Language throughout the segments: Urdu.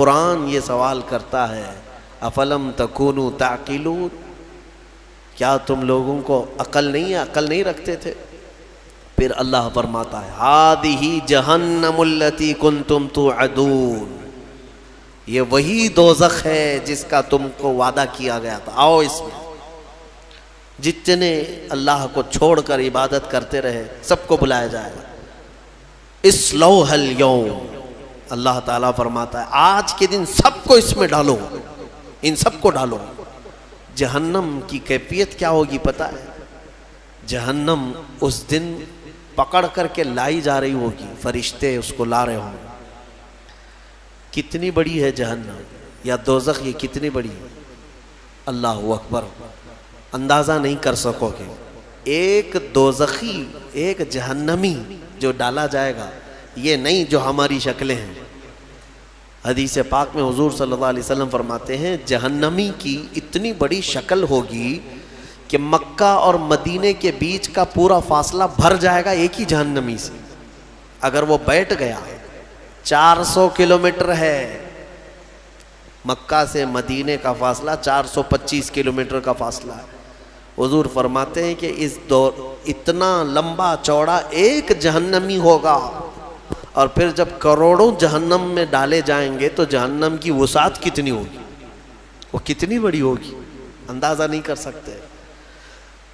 قرآن یہ سوال کرتا ہے افلم تکونوا تعقلون، کیا تم لوگوں کو عقل نہیں رکھتے تھے؟ پھر اللہ فرماتا ہے ہذہ جہنم التی کنتم توعدون، یہ وہی دوزخ ہے جس کا تم کو وعدہ کیا گیا تھا، آؤ اس میں۔ جتنے اللہ کو چھوڑ کر عبادت کرتے رہے سب کو بلایا جائے گا، اصلوها اليوم، اللہ تعالیٰ فرماتا ہے آج کے دن سب کو اس میں ڈالو، ان سب کو ڈالو۔ جہنم کی کیفیت کیا ہوگی پتہ ہے؟ جہنم اس دن پکڑ کر کے لائی جا رہی ہوگی، فرشتے اس کو لا رہے ہوں گے۔ کتنی بڑی ہے جہنم یا دوزخ، یہ کتنی بڑی ہے، اللہ اکبر، اندازہ نہیں کر سکو گے۔ ایک دوزخی، ایک جہنمی جو ڈالا جائے گا، یہ نہیں جو ہماری شکلیں ہیں۔ حدیث پاک میں حضور صلی اللہ علیہ وسلم فرماتے ہیں جہنمی کی اتنی بڑی شکل ہوگی کہ مکہ اور مدینے کے بیچ کا پورا فاصلہ بھر جائے گا ایک ہی جہنمی سے۔ اگر وہ بیٹھ گیا، 400 کلومیٹر ہے مکہ سے مدینے کا فاصلہ، 425 کلومیٹر کا فاصلہ ہے۔ حضور فرماتے ہیں کہ اس دور اتنا لمبا چوڑا ایک جہنمی ہوگا، اور پھر جب کروڑوں جہنم میں ڈالے جائیں گے تو جہنم کی وسعت کتنی ہوگی، وہ کتنی بڑی ہوگی، اندازہ نہیں کر سکتے۔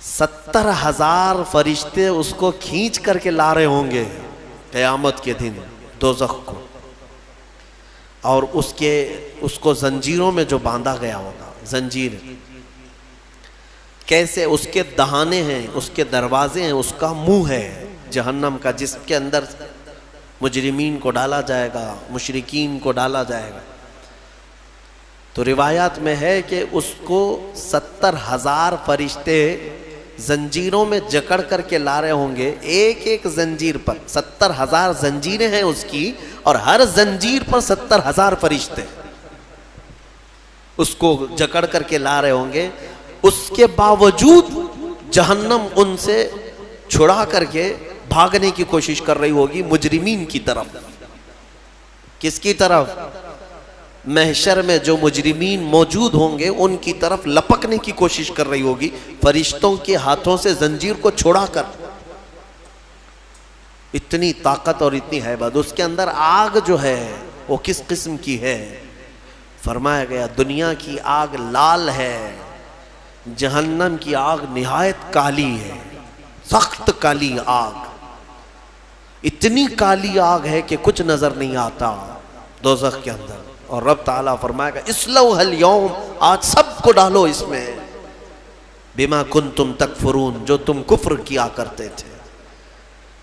70,000 فرشتے اس کو کھینچ کر کے لا رہے ہوں گے قیامت کے دن دوزخ کو، اور اس کو زنجیروں میں جو باندھا گیا ہوگا، زنجیر کیسے، اس کے دہانے ہیں، اس کے دروازے ہیں، اس کا منہ ہے جہنم کا، جس کے اندر مجرمین کو ڈالا جائے گا، مشرکین کو ڈالا جائے گا۔ تو روایات میں ہے کہ اس کو 70,000 فرشتے زنجیروں میں جکڑ کر کے لا رہے ہوں گے، ایک ایک زنجیر پر 70,000 زنجیریں ہیں اس کی، اور ہر زنجیر پر 70,000 فرشتے اس کو جکڑ کر کے لا رہے ہوں گے۔ اس کے باوجود جہنم ان سے چھڑا کر کے بھاگنے کی کوشش کر رہی ہوگی مجرمین کی طرف۔ کس کی طرف؟ محشر میں جو مجرمین موجود ہوں گے ان کی طرف لپکنے کی کوشش کر رہی ہوگی، فرشتوں کے ہاتھوں سے زنجیر کو چھڑا کر۔ اتنی طاقت اور اتنی ہیبت۔ اس کے اندر آگ جو ہے وہ کس قسم کی ہے؟ فرمایا گیا دنیا کی آگ لال ہے، جہنم کی آگ نہایت کالی ہے، سخت کالی آگ، اتنی کالی آگ ہے کہ کچھ نظر نہیں آتا دوزخ کے اندر۔ اور رب تعالیٰ فرمائے گا اصلوها اليوم، آج سب کو ڈالو اس میں، بما کنتم تکفرون، جو تم کفر کیا کرتے تھے۔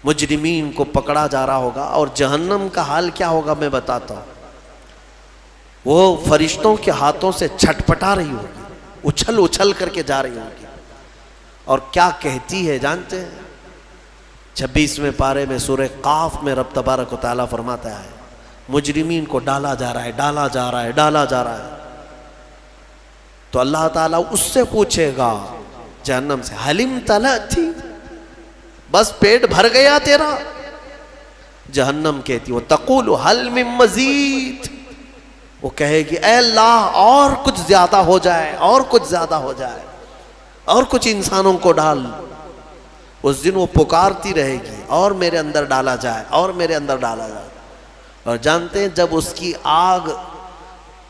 مجرمین کو پکڑا جا رہا ہوگا، اور جہنم کا حال کیا ہوگا میں بتاتا ہوں۔ وہ فرشتوں کے ہاتھوں سے چھٹپٹا رہی ہوگی، اچھل اچھل کر کے جا رہی ہوگی، اور کیا کہتی ہے جانتے ہیں؟ 26ویں پارے میں سورہ قاف میں رب تبارک و تعالیٰ فرماتا ہے مجرمین کو ڈالا جا رہا ہے، ڈالا جا رہا ہے، ڈالا جا رہا ہے۔ تو اللہ تعالیٰ اس سے پوچھے گا جہنم سے حلم تلأتی، بس پیٹ بھر گیا تیرا؟ جہنم کہتی وہ تقول حل من مزید، وہ کہے گی اے اللہ اور کچھ زیادہ ہو جائے، اور کچھ زیادہ ہو جائے، اور کچھ انسانوں کو ڈال۔ اس دن وہ پکارتی رہے گی اور میرے اندر ڈالا جائے، اور میرے اندر ڈالا جائے۔ اور جانتے ہیں جب اس کی آگ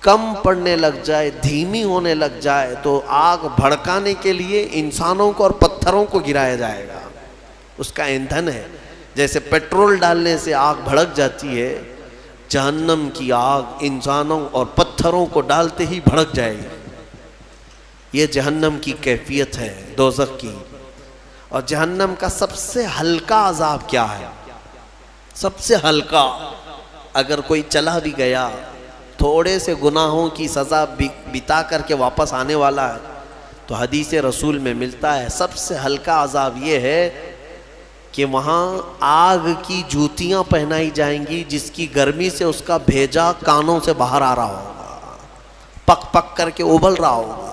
کم پڑنے لگ جائے، دھیمی ہونے لگ جائے، تو آگ بھڑکانے کے لیے انسانوں کو اور پتھروں کو گرایا جائے گا، اس کا ایندھن ہے۔ جیسے پیٹرول ڈالنے سے آگ بھڑک جاتی ہے، جہنم کی آگ انسانوں اور پتھروں کو ڈالتے ہی بھڑک جائے گی۔ یہ جہنم کی کیفیت ہے دوزخ کی۔ اور جہنم کا سب سے ہلکا عذاب کیا ہے؟ سب سے ہلکا، اگر کوئی چلا بھی گیا، تھوڑے سے گناہوں کی سزا بتا کر کے واپس آنے والا ہے، تو حدیث رسول میں ملتا ہے سب سے ہلکا عذاب یہ ہے کہ وہاں آگ کی جوتیاں پہنائی جائیں گی جس کی گرمی سے اس کا بھیجا کانوں سے باہر آ رہا ہوگا، پک پک کر کے ابل رہا ہوگا۔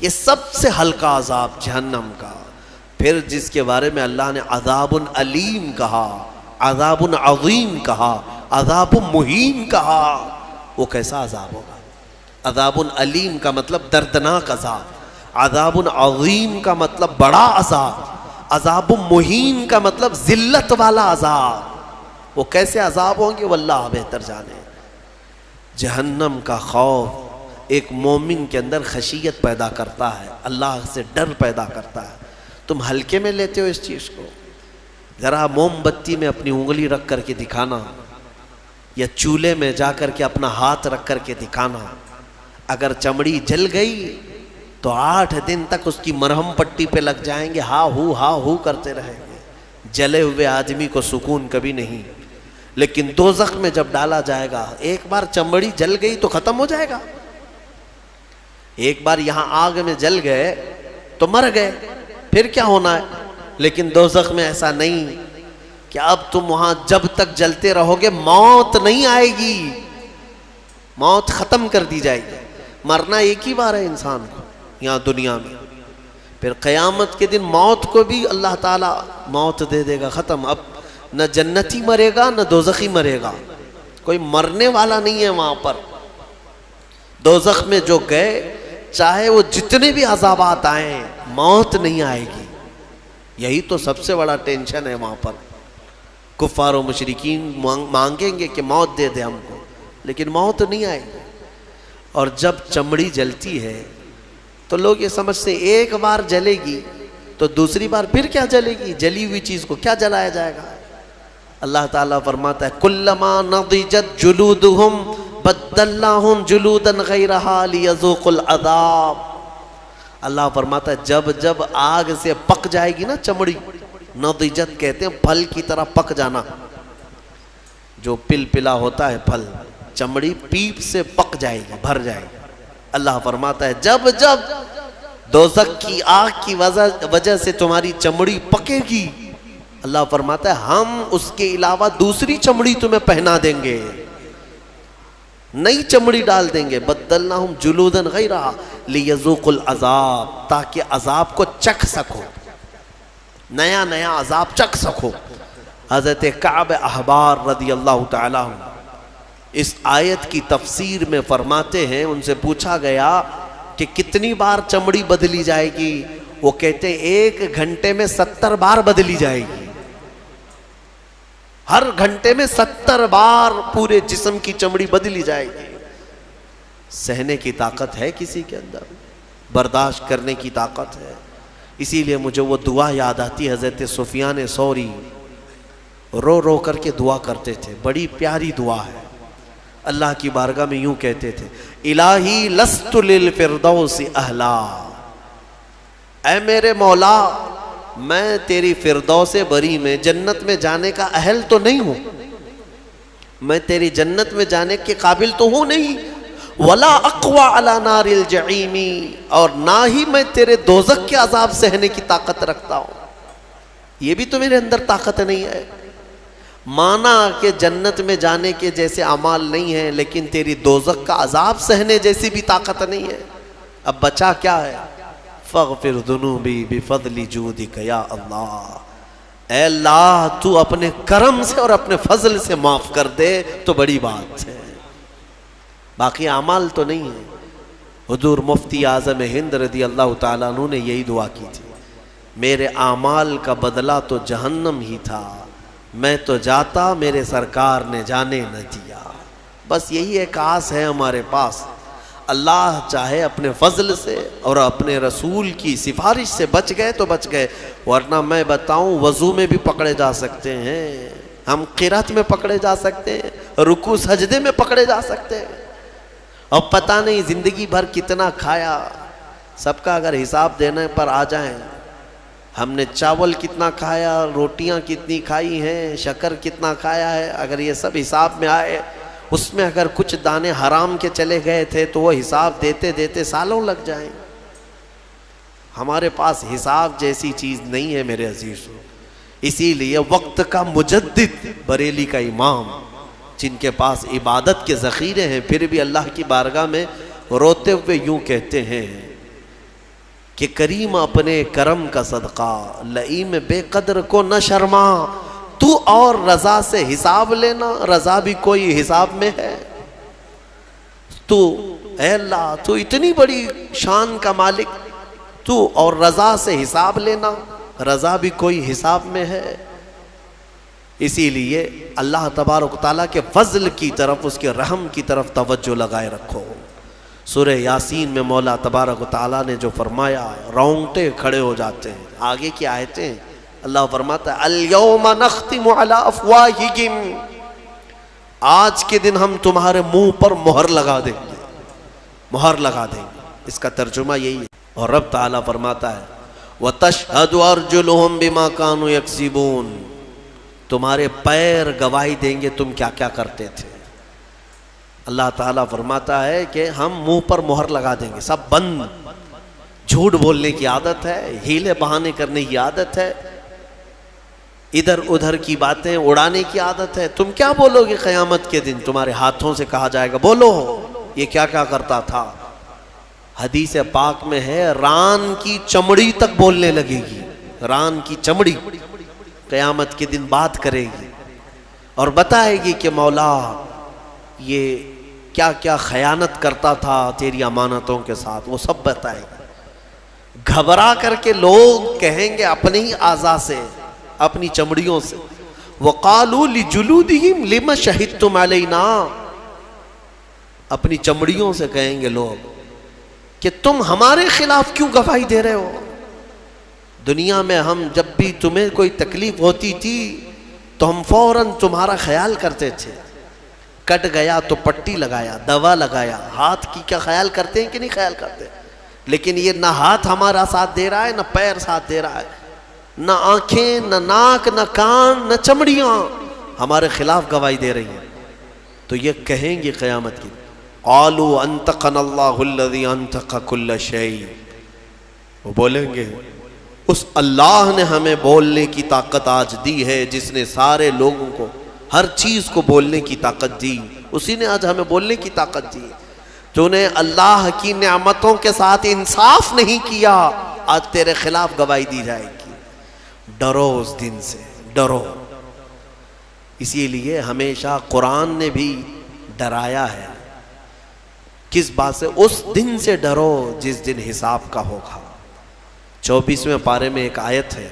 یہ سب سے ہلکا عذاب جہنم کا۔ پھر جس کے بارے میں اللہ نے عذاب علیم کہا، عذاب عظیم کہا، عذاب مہین کہا، وہ کیسا عذاب ہوگا. عذاب علیم کا مطلب دردناک عذاب، عذاب عظیم کا مطلب بڑا عذاب، عذاب مہین کا مطلب ذلت والا عذاب. وہ کیسے عذاب ہوں گے وہ اللہ بہتر جانے. جہنم کا خوف ایک مومن کے اندر خشیت پیدا کرتا ہے، اللہ سے ڈر پیدا کرتا ہے. تم ہلکے میں لیتے ہو اس چیز کو. ذرا موم بتی میں اپنی انگلی رکھ کر کے دکھانا، یا چولہے میں جا کر کے اپنا ہاتھ رکھ کر کے دکھانا، اگر چمڑی جل گئی تو 8 دن تک اس کی مرہم پٹی پہ لگ جائیں گے، ہا ہو کرتے رہیں گے. جلے ہوئے آدمی کو سکون کبھی نہیں. لیکن دوزخ میں جب ڈالا جائے گا، ایک بار چمڑی جل گئی تو ختم ہو جائے گا. ایک بار یہاں آگ میں جل گئے تو مر گئے، پھر کیا ہونا ہے. لیکن دوزخ میں ایسا نہیں کہ اب تم وہاں جب تک جلتے رہو گے موت نہیں آئے گی، موت ختم کر دی جائے گی. مرنا ایک ہی بار ہے انسان کو یہاں دنیا میں. پھر قیامت کے دن موت کو بھی اللہ تعالیٰ موت دے دے گا، ختم. اب نہ جنتی مرے گا نہ دوزخی مرے گا، کوئی مرنے والا نہیں ہے وہاں پر. دوزخ میں جو گئے چاہے وہ جتنے بھی عذابات آئیں موت نہیں آئے گی. یہی تو سب سے بڑا ٹینشن ہے وہاں پر. کفار و مشرکین مانگیں گے کہ موت دے دے ہم کو، لیکن موت نہیں آئے گی. اور جب چمڑی جلتی ہے تو لوگ یہ سمجھتے ہیں ایک بار جلے گی تو دوسری بار پھر کیا جلے گی، جلی ہوئی چیز کو کیا جلایا جائے گا. اللہ تعالیٰ فرماتا ہے کلما نضجت جلودہم بدلناہم جلودا غیرہا لیذوقوا العذاب. اللہ فرماتا ہے جب جب آگ سے پک جائے گی نا چمڑی، نضجت کہتے ہیں پھل کی طرح پک جانا، جو پل پلا ہوتا ہے پھل، چمڑی پیپ سے پک جائے گی، بھر جائے گی. اللہ فرماتا ہے جب جب دوزخ کی آگ کی وجہ سے تمہاری چمڑی پکے گی، اللہ فرماتا ہے ہم اس کے علاوہ دوسری چمڑی تمہیں پہنا دیں گے، نئی چمڑی ڈال دیں گے. بدلناہم جلودا غیرہا لیذوقوا العذاب، تاکہ عذاب کو چکھ سکو، نیا نیا عذاب چکھ سکو. حضرت کعب احبار رضی اللہ تعالیٰ عنہ اس آیت کی تفسیر میں فرماتے ہیں، ان سے پوچھا گیا کہ کتنی بار چمڑی بدلی جائے گی. وہ کہتے ہیں 1 گھنٹے میں 70 بار بدلی جائے گی. ہر گھنٹے میں 70 بار پورے جسم کی چمڑی بدلی جائے گی. سہنے کی طاقت ہے کسی کے اندر، برداشت کرنے کی طاقت ہے. اسی لیے مجھے وہ دعا یاد آتی، حضرت سفیان ثوری رو رو کر کے دعا کرتے تھے، بڑی پیاری دعا ہے. اللہ کی بارگاہ میں یوں کہتے تھے الہی لست للفردوس اہلا، اے میرے مولا میں تیری فردوس بری میں جنت میں جانے کا اہل تو نہیں ہوں، میں تیری جنت میں جانے کے قابل تو ہوں نہیں. ولا اقوى على نار الجحیم، اور نہ ہی میں تیرے دوزخ کے عذاب سہنے کی طاقت رکھتا ہوں، یہ بھی تو میرے اندر طاقت نہیں ہے. مانا کہ جنت میں جانے کے جیسے اعمال نہیں ہیں، لیکن تیری دوزخ کا عذاب سہنے جیسی بھی طاقت نہیں ہے. اب بچا کیا ہے؟ فاغفر ذنوبی بفضل جودک یا اللہ، اے اللہ تو اپنے کرم سے اور اپنے فضل سے معاف کر دے تو بڑی بات ہے، باقی اعمال تو نہیں ہے. حضور مفتی اعظم ہند رضی اللہ تعالیٰ عنہ نے یہی دعا کی تھی، میرے اعمال کا بدلہ تو جہنم ہی تھا، میں تو جاتا میرے سرکار نے جانے نہ دیا. بس یہی ایک آس ہے ہمارے پاس، اللہ چاہے اپنے فضل سے اور اپنے رسول کی سفارش سے بچ گئے تو بچ گئے، ورنہ میں بتاؤں وضو میں بھی پکڑے جا سکتے ہیں، ہم قرات میں پکڑے جا سکتے ہیں، رکوع سجدے میں پکڑے جا سکتے ہیں. اور پتہ نہیں زندگی بھر کتنا کھایا، سب کا اگر حساب دینے پر آ جائیں، ہم نے چاول کتنا کھایا، روٹیاں کتنی کھائی ہیں، شکر کتنا کھایا ہے، اگر یہ سب حساب میں آئے، اس میں اگر کچھ دانے حرام کے چلے گئے تھے تو وہ حساب دیتے دیتے سالوں لگ جائیں. ہمارے پاس حساب جیسی چیز نہیں ہے میرے عزیزو. اسی لیے وقت کا مجدد بریلی کا امام، جن کے پاس عبادت کے ذخیرے ہیں، پھر بھی اللہ کی بارگاہ میں روتے ہوئے یوں کہتے ہیں کہ کریم اپنے کرم کا صدقہ، لئیم بے قدر کو نہ شرما، تو اور رضا سے حساب لینا، رضا بھی کوئی حساب میں ہے. تو اے اللہ تو اتنی بڑی شان کا مالک تو، اور رضا سے حساب لینا، رضا بھی کوئی حساب میں ہے؟ اسی لیے اللہ تبارک و تعالیٰ کے فضل کی طرف، اس کے رحم کی طرف توجہ لگائے رکھو۔ سورہ یاسین میں مولا تبارک و تعالیٰ نے جو فرمایا رونگٹے کھڑے ہو جاتے ہیں۔ آگے کی آیتیں اللہ فرماتا ہے الیوم نختم علی افواہہم، آج کے دن ہم تمہارے منہ پر مہر لگا دیں گے، مہر لگا دیں گے۔ اس کا ترجمہ یہی ہے۔ اور رب تعالیٰ فرماتا ہے وَتَشْهَدُ أَرْجُلُهُمْ بِمَا كَانُوا يَكْسِبُونَ، تمہارے پیر گواہی دیں گے تم کیا کیا کرتے تھے۔ اللہ تعالیٰ فرماتا ہے کہ ہم منہ پر مہر لگا دیں گے، سب بند۔ جھوٹ بولنے کی عادت ہے، ہیلے بہانے کرنے کی عادت ہے، ادھر ادھر کی باتیں اڑانے کی عادت ہے۔ تم کیا بولو گے قیامت کے دن؟ تمہارے ہاتھوں سے کہا جائے گا بولو یہ کیا کیا کرتا تھا۔ حدیث پاک میں ہے ران کی چمڑی تک بولنے لگے گی، ران کی چمڑی قیامت کے دن بات کرے گی اور بتائے گی کہ مولا یہ کیا کیا خیانت کرتا تھا تیری امانتوں کے ساتھ، وہ سب بتائے گی۔ گھبرا کر کے لوگ کہیں گے اپنے ہی اعضاء سے، اپنی چمڑیوں سے، وَقَالُوا لِجُلُودِهِمْ لِمَ شَهِدْتُمْ عَلَيْنَا، اپنی چمڑیوں سے کہیں گے لوگ کہ تم ہمارے خلاف کیوں گواہی دے رہے ہو؟ دنیا میں ہم جب بھی تمہیں کوئی تکلیف ہوتی تھی تو ہم فوراً تمہارا خیال کرتے تھے، کٹ گیا تو پٹی لگایا، دوا لگایا۔ ہاتھ کی کیا خیال کرتے ہیں کہ نہیں خیال کرتے؟ لیکن یہ نہ ہاتھ ہمارا ساتھ دے رہا ہے، نہ پیر ساتھ دے رہا ہے، نہ آنکھیں، نہ ناک، نہ کان، نہ چمڑیاں ہمارے خلاف گواہی دے رہی ہیں۔ تو یہ کہیں گے قیامت کی قالوا انطقنا اللہ الذی انطق کل شیء، وہ بولیں گے اس اللہ نے ہمیں بولنے کی طاقت آج دی ہے، جس نے سارے لوگوں کو ہر چیز کو بولنے کی طاقت دی، اسی نے آج ہمیں بولنے کی طاقت دی۔ جو نے اللہ کی نعمتوں کے ساتھ انصاف نہیں کیا، آج تیرے خلاف گواہی دی جائے گی۔ ڈرو اس دن سے، ڈرو۔ اسی لیے ہمیشہ قرآن نے بھی ڈرایا ہے۔ کس بات سے؟ اس دن سے ڈرو جس دن حساب کا ہوگا۔ 24ویں پارے میں ایک آیت ہے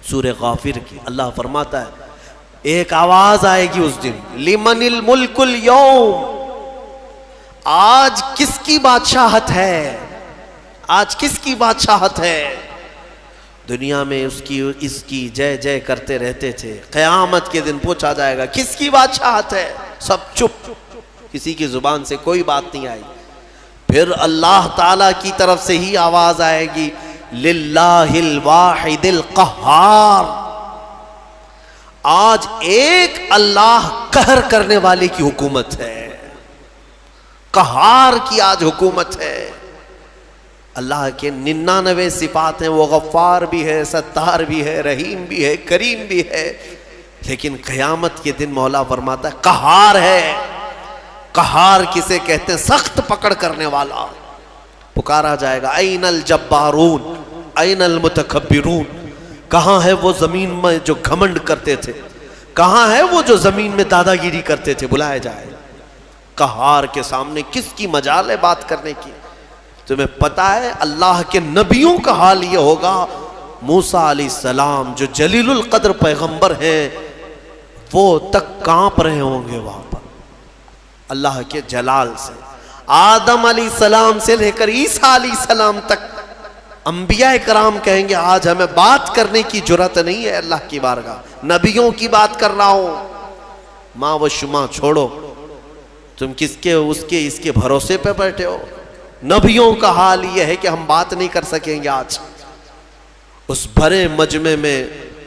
سورہ غافر کی، اللہ فرماتا ہے ایک آواز آئے گی اس دن لمن الملک اليوم، آج کس کی بادشاہت ہے؟ آج کس کی بادشاہت ہے؟ دنیا میں اس کی جے جے کرتے رہتے تھے، قیامت کے دن پوچھا جائے گا کس کی بادشاہت ہے؟ سب چپ، کسی کی زبان سے کوئی بات نہیں آئی۔ پھر اللہ تعالیٰ کی طرف سے ہی آواز آئے گی للہ الواحد القہار، آج ایک اللہ قہر کرنے والے کی حکومت ہے، قہار کی آج حکومت ہے۔ اللہ کے 99 صفات ہیں، وہ غفار بھی ہے، ستار بھی ہے، رحیم بھی ہے، کریم بھی ہے، لیکن قیامت کے دن مولا فرماتا ہے قہار ہے۔ قہار کسے کہتے ہیں؟ سخت پکڑ کرنے والا۔ پکارا جائے گا این الجبارون این المتکبرون، کہاں ہے وہ زمین میں جو گھمنڈ کرتے تھے، کہاں ہے وہ جو زمین میں دادا گیری کرتے تھے؟ بلائے جائے۔ قہار کے سامنے کس کی مجال ہے بات کرنے کی؟ تمہیں پتا ہے اللہ کے نبیوں کا حال یہ ہوگا، موسیٰ علیہ السلام جو جلیل القدر پیغمبر ہیں وہ تک کانپ رہے ہوں گے وہاں پر اللہ کے جلال سے۔ آدم علیہ السلام سے لے کر عیسیٰ علیہ السلام تک انبیاء کرام کہیں گے آج ہمیں بات کرنے کی جرات نہیں ہے اللہ کی بارگاہ، نبیوں کی بات کر رہا ہوں۔ ماں و شما چھوڑو، تم کس کے اس کے بھروسے پہ بیٹھے ہو؟ نبیوں کا حال یہ ہے کہ ہم بات نہیں کر سکیں گے آج۔ اس بھرے مجمع میں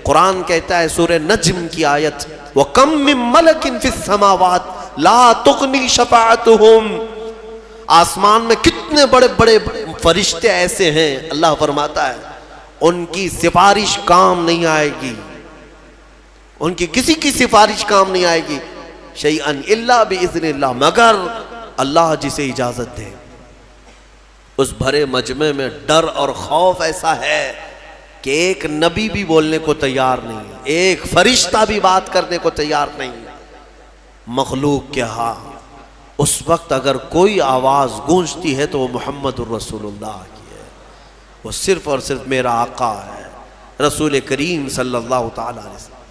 قرآن کہتا ہے سورہ نجم کی آیت وَكَمْ مِن مَلَكٍ فِي السَّمَاوَاتِ لَا تُغْنِي شَفَاعَتُهُمْ، آسمان میں کتنے بڑے بڑے فرشتے ایسے ہیں، اللہ فرماتا ہے ان کی سفارش کام نہیں آئے گی، ان کی کسی کی سفارش کام نہیں آئے گی، شیئن الا باذن اللہ، مگر اللہ جسے اجازت دے۔ اس بھرے مجمع میں ڈر اور خوف ایسا ہے کہ ایک نبی بھی بولنے کو تیار نہیں، ایک فرشتہ بھی بات کرنے کو تیار نہیں۔ مخلوق کے ہاں اس وقت اگر کوئی آواز گونجتی ہے تو وہ محمد الرسول اللہ کی ہے، وہ صرف اور صرف میرا آقا ہے رسول کریم صلی اللہ تعالیٰ علیہ وسلم۔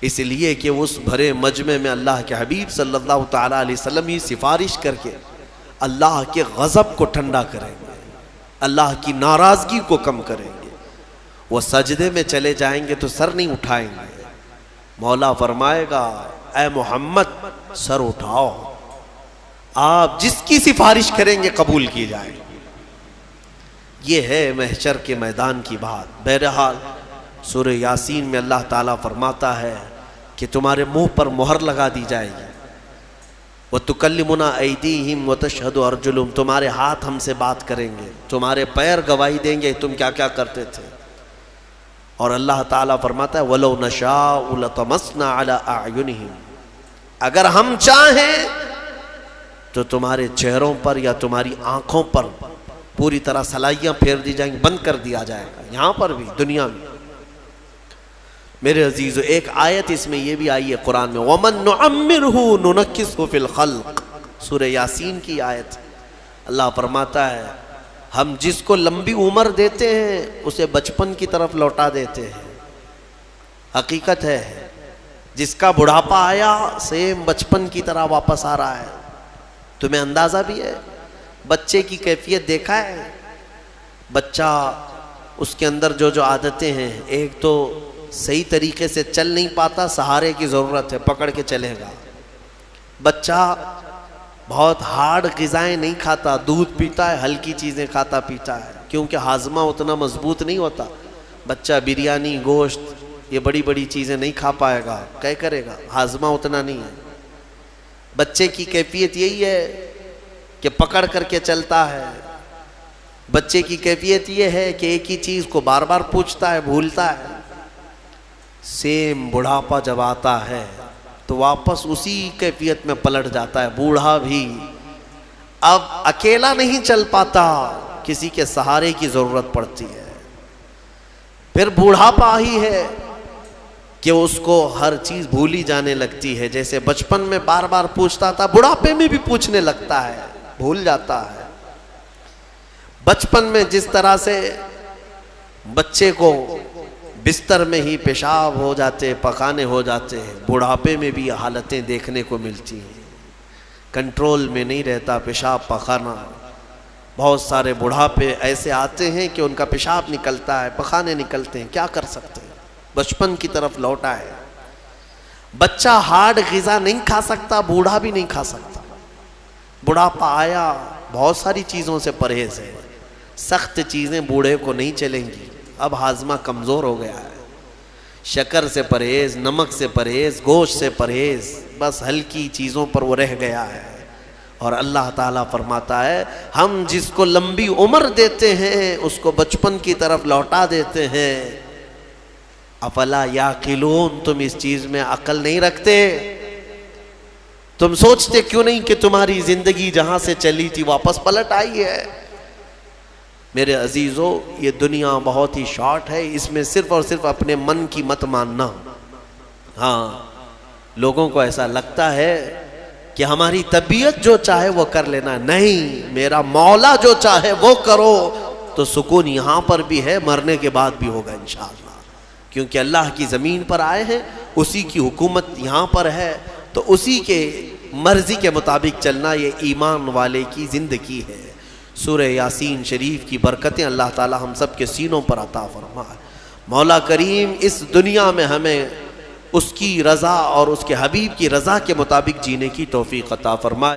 اس لیے کہ اس بھرے مجمع میں اللہ کے حبیب صلی اللہ تعالیٰ علیہ وسلم ہی سفارش کر کے اللہ کے غضب کو ٹھنڈا کریں گے، اللہ کی ناراضگی کو کم کریں گے۔ وہ سجدے میں چلے جائیں گے تو سر نہیں اٹھائیں گے، مولا فرمائے گا اے محمد سر اٹھاؤ، آپ جس کی سفارش کریں گے قبول کی جائے گی۔ یہ ہے محشر کے میدان کی بات۔ بہرحال سورہ یاسین میں اللہ تعالیٰ فرماتا ہے کہ تمہارے منہ پر مہر لگا دی جائے گی، وَتُكَلِّمُنَا أَيْدِيهِمْ وَتَشْهَدُ أَرْجُلُهُمْ، تمہارے ہاتھ ہم سے بات کریں گے، تمہارے پیر گواہی دیں گے تم کیا کیا کرتے تھے۔ اور اللہ تعالیٰ فرماتا ہے وَلَوْ نَشَاءُ لَطَمَسْنَا عَلَىٰ أَعْيُنِهِمْ، اگر ہم چاہیں تو تمہارے چہروں پر یا تمہاری آنکھوں پر پوری طرح سلائیاں پھیر دی جائیں گی، بند کر دیا جائے گا، یہاں پر بھی دنیا میں۔ میرے عزیزو ایک آیت اس میں یہ بھی آئی ہے قرآن میں وَمَن نُعَمِّرْهُ نُنَكِّسْهُ فِي الْخَلْقِ، سورہ یاسین کی آیت۔ اللہ فرماتا ہے ہم جس کو لمبی عمر دیتے ہیں اسے بچپن کی طرف لوٹا دیتے ہیں۔ حقیقت ہے جس کا بڑھاپا آیا سیم بچپن کی طرح واپس آ رہا ہے۔ تمہیں اندازہ بھی ہے بچے کی کیفیت دیکھا ہے؟ بچہ اس کے اندر جو جو عادتیں ہیں، ایک تو صحیح طریقے سے چل نہیں پاتا، سہارے کی ضرورت ہے، پکڑ کے چلے گا۔ بچہ بہت ہارڈ غذائیں نہیں کھاتا، دودھ پیتا ہے، ہلکی چیزیں کھاتا پیتا ہے، کیونکہ ہاضمہ اتنا مضبوط نہیں ہوتا۔ بچہ بریانی، گوشت، یہ بڑی بڑی چیزیں نہیں کھا پائے گا، کیا کرے گا؟ ہاضمہ اتنا نہیں ہے۔ بچے کی کیفیت یہی ہے کہ پکڑ کر کے چلتا ہے۔ بچے کی کیفیت یہ ہے کہ ایک ہی چیز کو بار بار پوچھتا ہے، بھولتا ہے۔ سیم بڑھاپا جب آتا ہے تو واپس اسی کیفیت میں پلٹ جاتا ہے۔ بوڑھا بھی اب اکیلا نہیں چل پاتا، کسی کے سہارے کی ضرورت پڑتی ہے۔ پھر بوڑھاپا ہی ہے کہ اس کو ہر چیز بھولی جانے لگتی ہے، جیسے بچپن میں بار بار پوچھتا تھا بڑھاپے میں بھی پوچھنے لگتا ہے، بھول جاتا ہے۔ بچپن میں جس طرح سے بچے کو بستر میں ہی پیشاب ہو جاتے، پخانے ہو جاتے ہیں، بڑھاپے میں بھی حالتیں دیکھنے کو ملتی ہیں، کنٹرول میں نہیں رہتا پیشاب پخانا۔ بہت سارے بڑھاپے ایسے آتے ہیں کہ ان کا پیشاب نکلتا ہے، پخانے نکلتے ہیں، کیا کر سکتے ہیں؟ بچپن کی طرف لوٹا ہے۔ بچہ ہارڈ غذا نہیں کھا سکتا، بوڑھا بھی نہیں کھا سکتا۔ بڑھاپا آیا، بہت ساری چیزوں سے پرہیز ہے، سخت چیزیں بوڑھے کو نہیں چلیں گی، اب ہاضمہ کمزور ہو گیا ہے۔ شکر سے پرہیز، نمک سے پرہیز، گوشت سے پرہیز، بس ہلکی چیزوں پر وہ رہ گیا ہے۔ اور اللہ تعالیٰ فرماتا ہے ہم جس کو لمبی عمر دیتے ہیں اس کو بچپن کی طرف لوٹا دیتے ہیں۔ افلا یعقلون، تم اس چیز میں عقل نہیں رکھتے؟ تم سوچتے کیوں نہیں کہ تمہاری زندگی جہاں سے چلی تھی واپس پلٹ آئی ہے؟ میرے عزیزو یہ دنیا بہت ہی شارٹ ہے، اس میں صرف اور صرف اپنے من کی مت ماننا۔ ہاں لوگوں کو ایسا لگتا ہے کہ ہماری طبیعت جو چاہے وہ کر لینا، نہیں، میرا مولا جو چاہے وہ کرو، تو سکون یہاں پر بھی ہے، مرنے کے بعد بھی ہوگا انشاءاللہ، کیونکہ اللہ کی زمین پر آئے ہیں، اسی کی حکومت یہاں پر ہے، تو اسی کے مرضی کے مطابق چلنا یہ ایمان والے کی زندگی ہے۔ سورہ یاسین شریف کی برکتیں اللہ تعالی ہم سب کے سینوں پر عطا فرمائے۔ مولا کریم اس دنیا میں ہمیں اس کی رضا اور اس کے حبیب کی رضا کے مطابق جینے کی توفیق عطا فرمائے۔